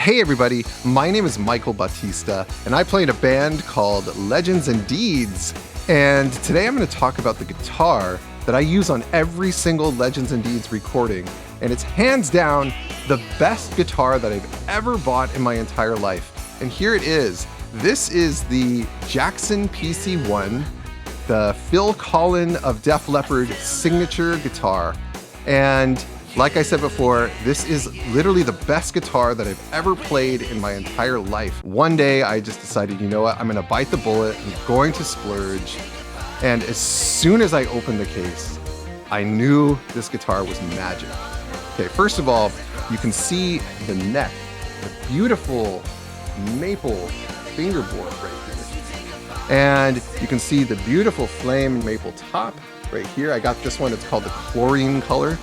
Hey everybody, my name is Michael Bautista, and I play in a band called Legends and Deeds. And today I'm going to talk about the guitar that I use on every single Legends and Deeds recording. And it's hands down the best guitar that I've ever bought in my entire life. And here it is. This is the Jackson PC1, the Phil Collen of Def Leppard signature guitar. And like I said before, this is literally the best guitar that I've ever played in my entire life. One day I just decided, you know what, I'm gonna bite the bullet, I'm going to splurge. And as soon as I opened the case, I knew this guitar was magic. Okay, first of all, you can see the neck, the beautiful maple fingerboard right here. And you can see the beautiful flame maple top right here. I got this one, it's called the chlorine color.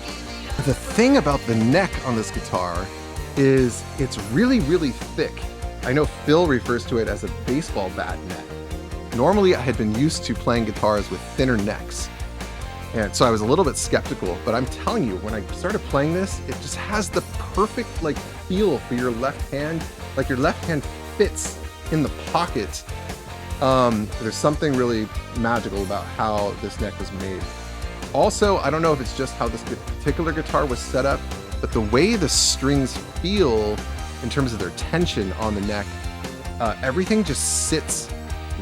The thing about the neck on this guitar is it's really, really thick. I know Phil refers to it as a baseball bat neck. Normally I had been used to playing guitars with thinner necks, and so I was a little bit skeptical, but I'm telling you, when I started playing this, it just has the perfect feel for your left hand. Like your left hand fits in the pocket. There's something really magical about how this neck was made. Also, I don't know if it's just how this particular guitar was set up, but the way the strings feel in terms of their tension on the neck, everything just sits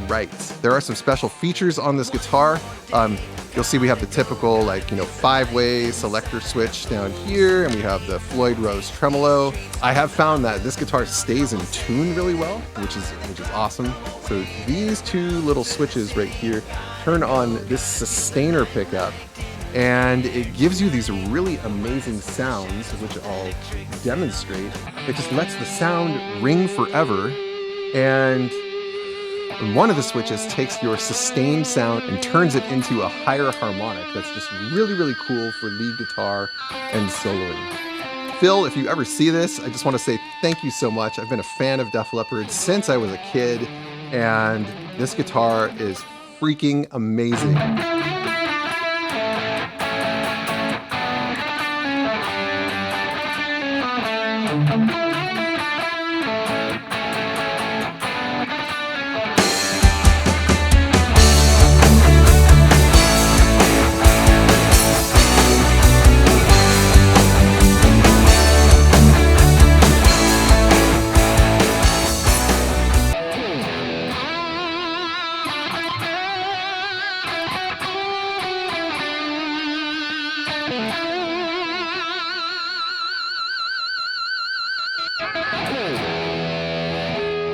right. There are some special features on this guitar. You'll see we have the typical 5-way selector switch down here, and we have the Floyd Rose tremolo. I have found that this guitar stays in tune really well, which is awesome. So these two little switches right here turn on this sustainer pickup, and it gives you these really amazing sounds, which I'll demonstrate. It just lets the sound ring forever, and one of the switches takes your sustained sound and turns it into a higher harmonic. That's just really, really cool for lead guitar and soloing. Phil, if you ever see this, I just want to say thank you so much. I've been a fan of Def Leppard since I was a kid, and this guitar is freaking amazing.